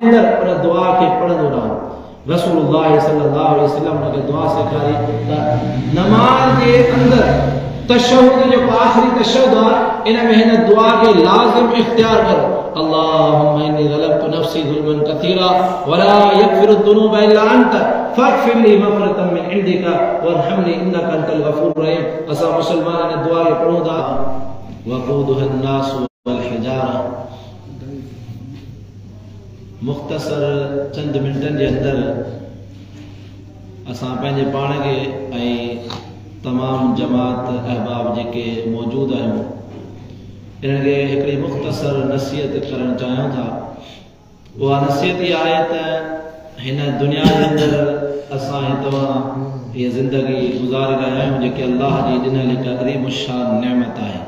अंदर उन दुआ के पढ़ंदो रहो। रसूलुल्लाह सल्लल्लाहु अलैहि वसल्लम ने दुआ सिखाई नमाज के अंदर तशहुद जो आखिरी तशहुद है इन में हिन दुआ के लाजिम इख्तियार करो। अल्लाहुम्मा इन्नी ज़लमतु नफ्सी ज़ुल्मन कसीरा वला यगफिरु ज़ुनूबा इल्ला अंत फग़फिर ली मग़फ़िरतम मिन इंदिका वरहमनी इन्नका अंतल गफ़ूरुर रहीम। असा मुसलमान ने दुआ के पढ़ोदा वक़ूदुहा अन्नास वल हिजारा। मुख्तसर चंद मिनटन के अंदर असा पंहिंजे पाण के तमाम जमात अहबाब जेके मौजूद आहियूं इन्हनि खे हिकिड़ी मुख्तसर नसीहत करणु चाहियूं था। उहा नसीहत इहा आहे त हिन दुनिया जे अंदरि असां तव्हां हीअ ज़िंदगी गुज़ारे रहिया आहियूं जेके अल्लाह जी ॾिनल हिकु अज़ीम शान नेमत आहे।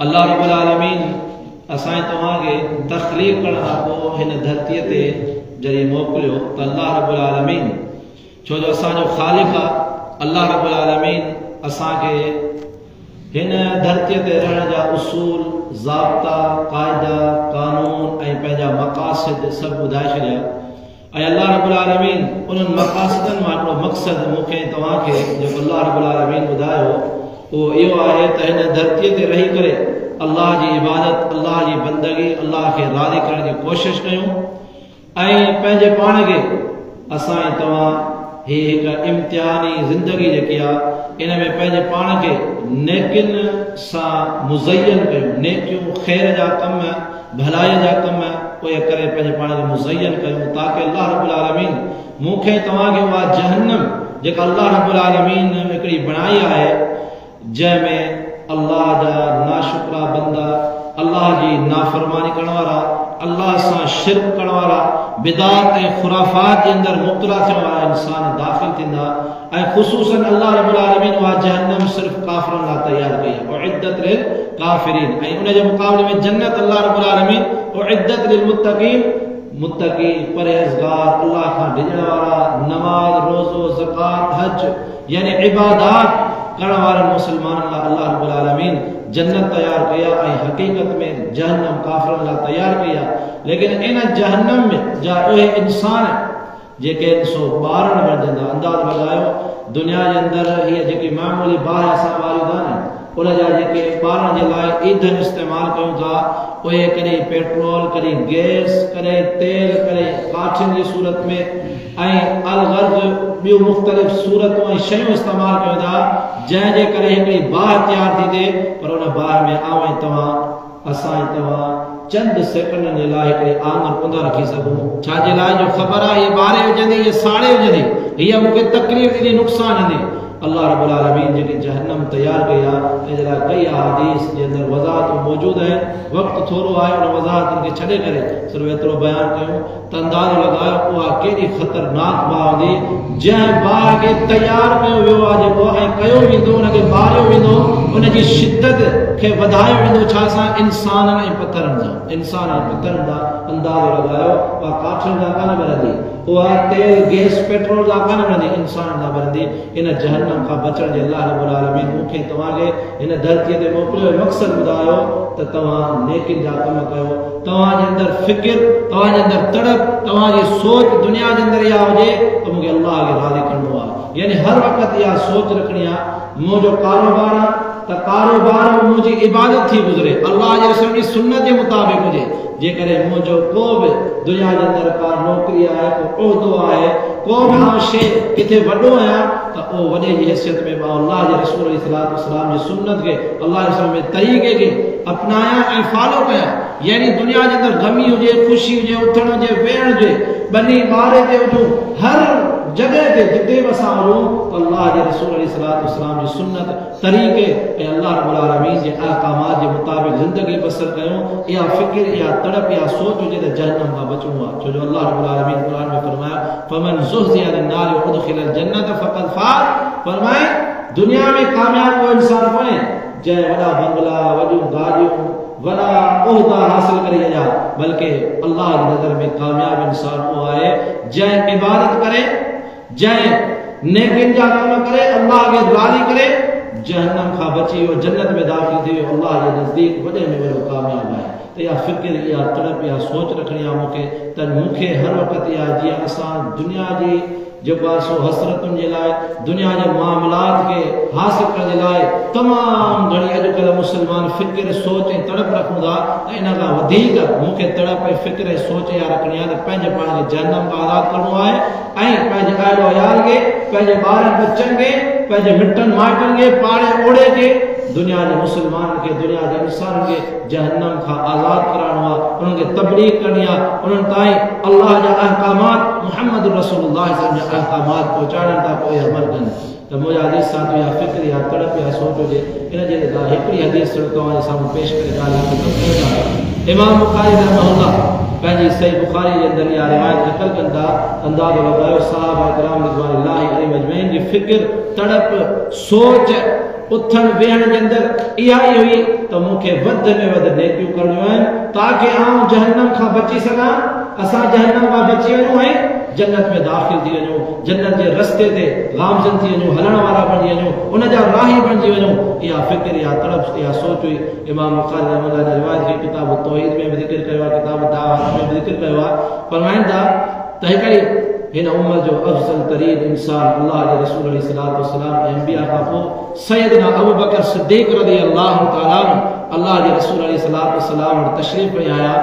अल्लाह रब्बुल आलमीन असां तव्हांखे तख़लीक़ करण खां पोइ हिन धरतीअ ते जॾहिं मोकिलियो त अल्लाह रब्बुल आलमीन छो जो असांजो ख़ालिक़ आहे अल्लाह रब्बुल आलमीन असांखे हिन धरतीअ ते रहण जा उसूल ज़ाब्ता क़ाइदा क़ानून ऐं पंहिंजा मक़ासिद सभु ॿुधाए छॾिया ऐं अल्लाह रब्बुल आलमीन उन्हनि मक़ासिदनि मां हिकिड़ो मक़सदु मूंखे तव्हांखे जेको अल्लाह रब्बुल आलमीन ॿुधायो उहो इहो आहे त हिन धरतीअ ते रही करे अल्लाह जी इबादत अल्लाह जी बंदगी अल्लाह खे राज़ी करण जी कोशिश कयूं ऐं पंहिंजे पाण खे असां तव्हां ही हिकु इम्तिहानी ज़िंदगी जेकी आहे इन में पंहिंजे पाण खे नेकियुनि सां मुज़यन कयूं। नेकियूं ख़ैर जा कम भलाई जा कम उहे करे पंहिंजे पाण खे मुज़यन कयूं ताकी अल्लाह रब्बुल आलमीन मूंखे तव्हांखे उहा जहन्नम जेका अल्लाह रब्बुल आलमीन हिकिड़ी बणाई आहे जंहिंमें अल्लाह जा नाशुक्रा बंदा अल्लाह जी नाफरमानी करण वारा अल्लाह सां शिरक करण वारा बिदात ऐं खुराफात जे अंदरि मुब्तला थियण वारा इंसान दाख़िल थींदा ऐं ख़ुसूसन अल्लाह रब्बुल आलमीन उहा जहन्नम सिर्फ़ काफ़िरनि लाइ तयार कई आहे उइद्दत लिल काफ़िरीन ऐं उन जे मुक़ाबले में जन्नत अल्लाह रब्बुल आलमीन उइद्दत लिल मुत्तक़ीन मुत्तक़ी परहेज़गार अल्लाह खां डिॼण वारा नमाज रोज़ो ज़कात हज यानी इबादत करण वारनि मुसलमाननि लाइ अल्लाह रब्बुल आलमीन जन्नत तयार कई आहे ऐं हक़ीक़त में जहन्नम काफ़िरनि लाइ तयार कई आहे। लेकिन इन जहन्नम में जा उहे इंसान जेके सो ॿारनि बणजंदा अंदाज़ लॻायो दुनिया जे अंदरि हीअ जेकी मामूली बाहि असां ॿारियूं था न उन जा जेके ॿारनि जे लाइ ईंधन इस्तेमालु कयूं था उहे कॾहिं पेट्रोल कॾहिं गैस कॾहिं तेल कॾहिं काठियुनि जी सूरत में ऐं अलगर्ज़ ॿियूं मुख़्तलिफ़ सूरतूं ऐं शयूं इस्तेमालु कयूं था जंहिंजे करे हिकिड़ी बाहि तयारु थी थिए पर उन बाहि में आऊं ऐं तव्हां असां ऐं तव्हां चंद सेकंडनि जे लाइ हिकिड़े आंगन कोन रखी सघूं। छाजे लाइ जो ख़बर आहे हीअ ॿारे विझंदी हीअ साड़े विझंदी हीअ मूंखे तकलीफ़ ॾींदी नुक़सानु ॾींदी। अल्लाह रब्बुल आलमीन जेके जहन्नम तयार कई आहे इन लाइ कई अहादीस जे अंदरि वज़ाहतूं मौजूदु आहिनि। वक़्तु थोरो आहे उन वज़ाहतुनि खे छॾे करे सिर्फ़ु एतिरो बयानु कयूं त अंदाज़ो लॻायो उहा केॾी ख़तरनाक बाहि हूंदी जंहिं बाहि खे तयारु कयो वियो आहे जेको ऐं कयो वेंदो उनखे ॿारियो वेंदो उनजी शिदत खे वधायो वेंदो छा सां इंसाननि ऐं पथरनि सां इंसान ऐं पथरनि सां अंदाज़ो लॻायो उहा काठियुनि जा कान बरंदी उहा तेल गैस पेट्रोल जा कान बरंदी इंसान जा बरंदी। इन जहन्नम खां बचण जे अल्लाह रब्बुल आलमीन मूंखे तव्हांखे हिन धरतीअ ते मोकिलियो मक़सदु ॿुधायो त तव्हां नेकियुनि जा कम कयो तव्हांजे अंदरि फ़िकिर तव्हांजे अंदरि तड़प तव्हांजी सोच दुनिया जे अंदरि इहा हुजे त मूंखे अल्लाह खे राज़ी करिणो आहे यानी हर वक़्तु इहा सोच रखणी आहे मुंहिंजो कारोबार आहे त कारोबार मुंहिंजी इबादत थी गुज़रे अल्लाह जे रसूल जी सुन्नत जे मुताबिक़ हुजे। जेकॾहिं मुंहिंजो को बि दुनिया जे अंदरि का नौकिरी आहे को उहिदो आहे को बि शइ किथे वॾो आहियां त उहो वॾे जी हैसियत में मां अल्लाह जे रसूल अलैहिस्सलातु वस्सलाम जी सुन्नत खे अल्लाह जे रसूल जे तरीक़े खे अपनायां ऐं फॉलो कयां। यानी दुनिया जे अंदरि ग़मी हुजे ख़ुशी हुजे उथण हुजे वेहण हुजे बनी ॿारे ते हुजूं हर जगह ते जिते बि असां वञूं त अल्लाह जे रसूल अलैहिस्सलातु वस्सलाम जी सुन्नत तरीक़े ऐं अल्लाह रब्बुल आलमीन जे अहकामात जे मुताबिक़ ज़िंदगी बसर कयूं। इहा फ़िक्र इहा तड़प इहा सोच हुजे त जहन्नम खां बचणो आहे छो जो अल्लाह रब्बुल आलमीन क़ुरान में फरमाया फमन ज़ुहज़िया अनिन नारि व उदख़िलल जन्नत फ़क़द फ़ाज़। फरमाए दुनिया में कामयाब उहो इंसान कोन्हे जंहिं वॾा बंगला वॾियूं गाॾियूं वॾा उहिदा हासिल करे आया बल्कि अल्लाह जी नज़र में कामयाब इंसान उहो आहे जंहिं इबादत करे जंहिं नेकियुनि जा कम करे अल्लाह खे राज़ी करे जहन्नम खां बची वियो, जन्नत में दाख़िल थी वियो, अल्लाह जे नज़दीक वॾे में वॾो कामयाब आहे। त इहा फ़िक्र, इहा तड़प, इहा सोच रखणी आहे मूंखे, त मूंखे हर वक़्तु इहा, जीअं असां दुनिया जी जेको आहे सो हसरतुनि जे लाइ, दुनिया जे मामलात खे हासिल करण जे लाइ तमामु घणी अॼुकल्ह मुस्लमान फ़िक्र, सोच ऐं तड़प रखूं था, त इन खां वधीक मूंखे तड़प ऐं फ़िक्र ऐं सोच इहा रखणी आहे त पंहिंजे पाण खे जहन्नम खां आज़ादु करिणो आहे ऐं पंहिंजे अहिड़ो अयाल खे, पंहिंजे ॿारनि बच्चनि खे, पंहिंजे मिटनि माइटनि खे, पाड़े ओड़े खे, दुनिया जे मुस्लमाननि खे, दुनिया जे इंसाननि खे जहन्नम खां आज़ादु कराइणो आहे, उन्हनि खे तबलीग करणी आहे, उन्हनि ताईं अल्लाह जा अहकामात, मुहम्मद रसूलुल्लाह जा अहकामात पहुचाइण था, पोइ अमल कनि। त मुंहिंजा हदीस सां या फ़िक्र या तड़प या सोच हुजे, इन जे लाइ हिकिड़ी हदीस तव्हांजे साम्हूं पेश करे ॻाल्हि ख़तमु कयूं था। इमाम बुखारी रहमहुल्लाह पंहिंजी सही बुखारी जे अंदरि इहा रिवायत नक़ल कनि था, अंदाज़ो लॻायो सहाबा किराम रिज़वानुल्लाहि अलैहिम अजमईन जी फ़िक्र, तड़प, सोच उथण वेहण जे अंदरि इहा ई हुई त मूंखे वधि में वधि नेकियूं करणियूं आहिनि ताकी आउं जहन्नम खां बची सघां, असां जहन्नम खां बची वञूं ऐं जन्नत में दाख़िल थी वञूं, जन्नत जे रस्ते ते गामज़न थी वञूं, हलण वारा बणिजी वञूं, उन जा राही बणिजी वञूं। इहा फ़िक्र, इहा तड़प, इहा सोच हुई। इमाम बुखारी रहमहुल्लाह ने रिवायत खे किताब तौहीद में बि ज़िक्र कयो आहे, किताब दावत में बि ज़िक्र कयो आहे। फरमाइनि था त हिकिड़ी हिन उम्मत जो अफ़ज़ल तरीन इंसान अल्लाह जे रसूल अलैहिस्सलातु वस्सलाम ऐं अंबिया खां पोइ सैयदना अबू बकर सिद्दीक़ रज़ियल्लाहु तआला अल्लाह जे रसूल अलैहिस्सलातु वस्सलाम वटि तशरीफ़ में आया,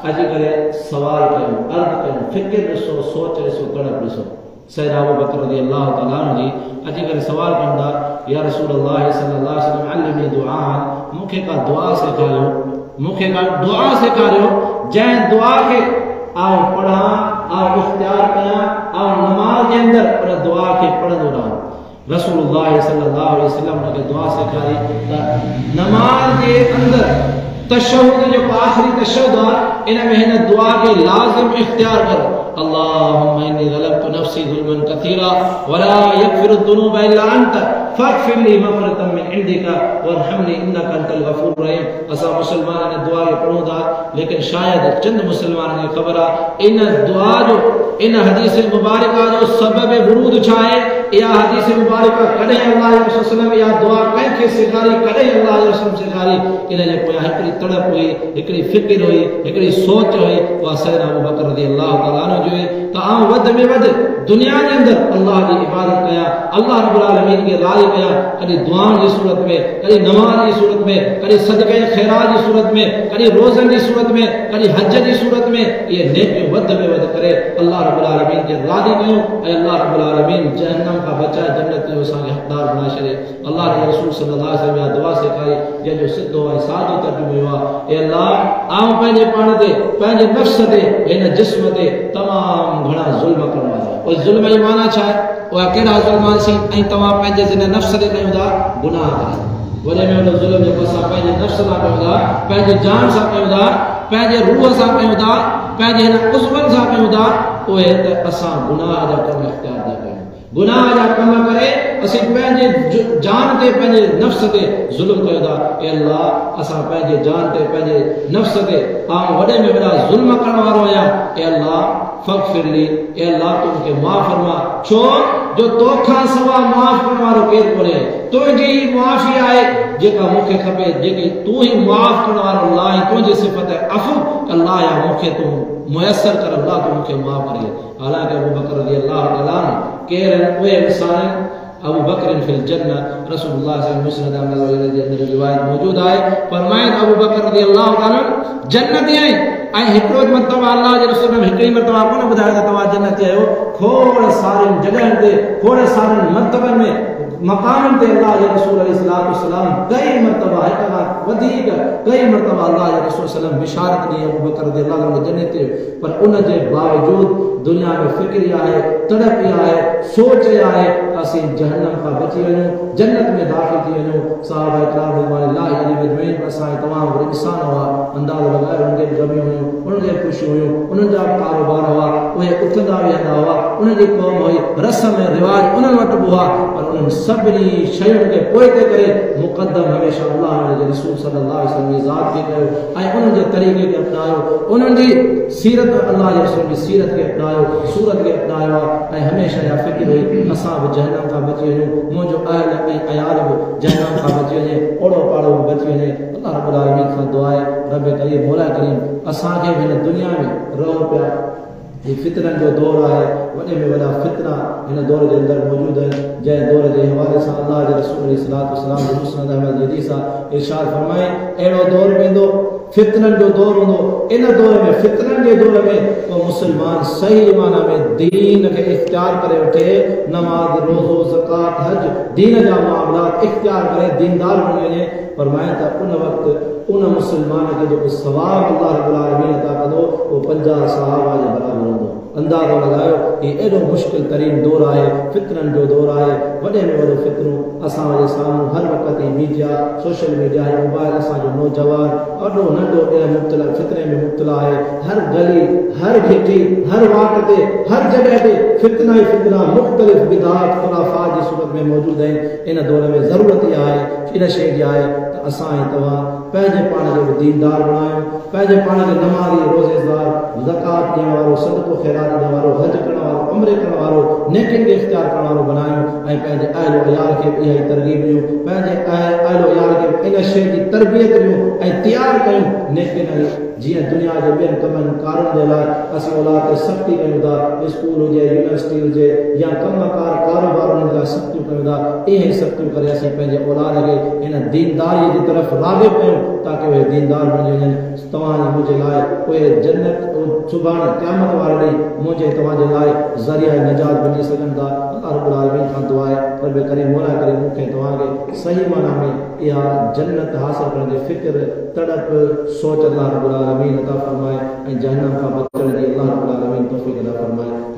अची करे सवाल कयूं, अर्ज़ कयूं, फ़िक्र ॾिसो, सोच ॾिसो, तड़प ॾिसो। सैयदना अबू बकर रज़ियल्लाहु तआला जी अची करे सवाल कनि था, या रसूलल्लाह सल्लल्लाहु अलैहि वसल्लम अल्लिमनी दुआ, मूंखे का दुआ सेखारियो, मूंखे का दुआ सेखारियो जंहिं दुआ खे आउं पढ़ां, आउं इख़्तियार कयां, आउं नमाज़ जे अंदरि उन दुआ खे पढ़ंदो रहां। रसूलुल्लाह सल्लल्लाहु अलैहि वसल्लम उनखे दुआ सेखारी त नमाज़ जे अंदरि तशहुद जो आख़िरी तशहुद आहे, इन में हिन दुआ खे लाज़िम इख़्तियार करो, अल्लाहुम्मा इन्नी ज़लमतु नफ़्सी ज़ुल्मन कसीरा वला यग़फ़िरु ज़ुनूब इल्ला अंत फ़ग़फ़िर ली मग़फ़िरतम मिन इंदिका वरहमनी इन्नका अंतल गफ़ूरुर रहीम। असां मुसलमान इन दुआ खे पढ़ूं था, लेकिन शायदि चंद मुसलमाननि खे ख़बर आहे इन दुआ जो, इन हदीस मुबारका जो सबब वुरूद छा आहे। इहा हदीस मुबारका कॾहिं अल्लाह जे रसूल सल्लल्लाहु अलैहि वसल्लम इहा दुआ कंहिंखे सेखारी, कॾहिं अल्लाह जे रसूल सेखारी, इन जे पोयां हिकिड़ी तड़प हुई, हिकिड़ी फ़िक्र हुई, हिकिड़ी सोच हुई, उहा सैयदना अबू बकर रज़ियल्लाहु तआला अन्हु जो हुई त आउं वधि में वधि दुनिया जे अंदरि अल्लाह जी इबादत कयां, अल्लाह रब्बुल आलमीन खे राज़ी कयां, कॾहिं दुआउनि जी सूरत में, कॾहिं नमाज़ जी सूरत में, कॾहिं सदक़े ख़ैरात जी सूरत में, कॾहिं रोज़नि जी सूरत में, कॾहिं हज जी सूरत में, इहे नेकियूं वधि में वधि करे अल्लाह रब्बुल आलमीन खे राज़ी कयूं ऐं अल्लाह रब्बुल आलमीन जहन्नम खां बचाए जन्नत जो असांखे हक़दार बणाए छॾे। अल्लाह जे रसूल सल्लल्लाहु अलैहि वसल्लम दुआ सेखारी जंहिंजो सिधो ऐं सादो तर्जुमो आहे, ए अल्लाह आउं पंहिंजे पाण ते, पंहिंजे नफ़्स ते, हिन जिस्म ते तमामु घणा ज़ुल्म करण वारा। उहे ज़ुल्म जी माना छा आहे? उहा कहिड़ा ज़ुल्म ऐं तव्हां पंहिंजे हिन नफ़्स ते कयूं था गुनाह करे, वॾे में वॾो ज़ुल्म जेको असां पंहिंजे नफ़्स सां कयूं था, पंहिंजे जान सां कयूं था, पंहिंजे रूह सां कयूं था, पंहिंजे हिन उज़वनि सां कयूं था, उहे त असां गुनाह जा कम इख़्तियार था कयूं। गुनाह जा कम करे असीं पंहिंजे जान ते, पंहिंजे नफ़्स ते ज़ुल्म कयूं था। ए अल्लाह, असां पंहिंजे जान ते, पंहिंजे नफ़्स ते आउं वॾे में वॾा ज़ुल्म करण वारो आहियां। ए अल्लाह फ़ग़फ़िर ली, ए अल्लाह तूं मूंखे माफ़ फरमा, छो जो तोखां सवा माफ़ करण वारो केरु कोन्हे। तुंहिंजी ई मुआफ़ी आहे जेका मूंखे खपे, जेकी तूं ई मुआफ़ करण वारो अल्लाह आहीं, तुंहिंजी सिफ़त आहे अफ़ू। अल्लाह या मूंखे तूं मुयसर कर, अल्लाह तूं मूंखे माफ़ करे। हालांकि अबू बकर रज़ियल्लाहु तआला केर उहे इंसान अबू बकर फिल जन्नह, रसूलुल्लाह सल्लल्लाहु अलैहि वसल्लम जे अंदर रिवायत मौजूद आहे। फरमाइनि अबू बकर रज़ियल्लाहु तआला जन्नती आहिनि ऐं हिकिड़ो मरतबा अल्लाह जे रसूल हिकिड़ी मरतबा कोन ॿुधायो त तव्हां जन्नती आहियो, खोड़ सारियुनि जॻहियुनि ते, खोड़ सारियुनि मरतबनि में, मकामनि ते अल्लाह जे रसूल अलैहिस्सलातु वस्सलाम कई मरतबा, हिक खां वधीक कई मरतबा अल्लाह जे रसूल सल्लल्लाहु अलैहि वसल्लम बिशारत ॾिनी अबू बकर रज़ियल्लाहु अन्हु जन्नत ते। पर उन जे बावजूद दुनिया में फ़िक्र आहे, तड़प आहे, सोच आहे त असीं जहन्नम खां बची वञूं, जन्नत में दाख़िल थी वञूं। सहाबा किराम रिज़वानुल्लाहि अलैहिम अजमईन असांजे तमामु वॾा इंसान हुआ, अंदाज़ो लॻायो उन्हनि खे ग़मियूं हुयूं, उन्हनि खे ख़ुशियूं हुयूं, उन्हनि जा कारोबार हुआ, उहे उथंदा वेहंदा हुआ, उन जी क़ौम हुई, रस्म ऐं रिवाज उन्हनि वटि बि हुआ, पर उन्हनि सभिनी शयुनि खे पोइते करे मुक़दम हमेशह अल्लाह जे रसूल सल्लल्लाहु अलैहि वसल्लम जी ज़ात खे कयो ऐं उन्हनि जे तरीक़े खे अपनायो, उन्हनि जी सीरत अल्लाह जे रसूल जी सीरत खे अपनायो, सूरत खे अपनायो ऐं हमेशह इहा फिक्र हुई असां बि जहन्नम खां बची वञूं, मुंहिंजो अहल ऐं अयाल बि जहन्नम खां बची वञे, ओड़ो पाड़ो बि बची वञे। अल्लाह रब्बुल आलमीन खां दुआ आहे रब करीम मौला करीम असांखे हिन दुनिया में रहो पिया, ये फितरन जो दौर है, वॾे में वॾा फितना इन दौर के अंदर मौजूद है, जंहिं दौर के हवाले से अल्लाह के रसूल अलैहिस्सलातु वस्सलाम मुस्नद अहमद हदीस इरशाद फरमाए अहिड़ो दौर वेंदो, फितनन जो दौर हूंदो, इन दौर में फितनन के दौर में को मुसलमान सही माना में दीन के इख्तियार करे वठे, नमाज रोज़ो ज़कात हज दीन जा मामलात इख्तियार करे दीनदार बनी वञे, फरमाए त उन वक्त उन मुसलमान के जो सवाब अल्लाह रब्बुल आलमीन अता कंदो वो 50 सहाबा जे बराबर हूंदो। अंदाज़ो लगायो कि एडो मुश्किल तरीन दौर है, फितरन जो दौर है, वडे में वडो फितरो असां जे सामने हर वक्त ही मीडिया सोशल मीडिया है, मोबाइल असां जो नौजवान अडो नंढो मुब्तला फितरे में मुब्तला है, हर गली हर घिटी हर वाक़ ते हर जगह पे फितना ही फितना मुख्तलिफ बिदात खुराफात की सूरत में मौजूद है। इन दौर में ज़रूरत यह है इन शइ जी आहे त असां ऐं तव्हां पंहिंजे पाण खे दीनदार बणायूं, पंहिंजे पाण खे नमाज़ी रोज़ेदार ज़कात ॾियण वारो सदको ख़ैरात ॾियण वारो हज करण वारो उम्रे करण वारो नेकिन खे इख्तियार करण वारो बनायूं ऐं पंहिंजे अहल अयाल खे इहा ई तरगीब ॾियूं, पंहिंजे अहल अयाल खे इन शइ जी तरबियत ॾियूं ऐं तयारु कयूं नेकिन जीअं दुनिया जे ॿियनि कमनि कारनि जे लाइ असीं औलाद ते सख़्ती कयूं था, स्कूल हुजे यूनिवर्सिटी हुजे या कमकार कारोबार उन्हनि लाइ सख़्तियूं कयूं था, इहे सख़्तियूं करे असीं पंहिंजे औलाद खे इन दीनदारी जी तरफ़ राग़िब कयूं ताकि उहे दीनदार बणी वञनि। तव्हांजे मुंहिंजे लाइ उहे जन्नत सुभाणे क़यामत वारे ॾींहुं मुंहिंजे तव्हांजे लाइ ज़रिया निजात बणी सघनि था। अल्लाह रब्बुल आलमीन खां दुआ आहे रब करीम मौला करे मूंखे तव्हांखे सही माना में इहा जन्नत हासिल करण जी फ़िक्र तड़प सोच अल्लाह रब्बुल आलमीन अता फरमाए ऐं जहन्नम खां बचण जी अल्लाह रब्बुल आलमीन तौफ़ीक़ अता फरमाए।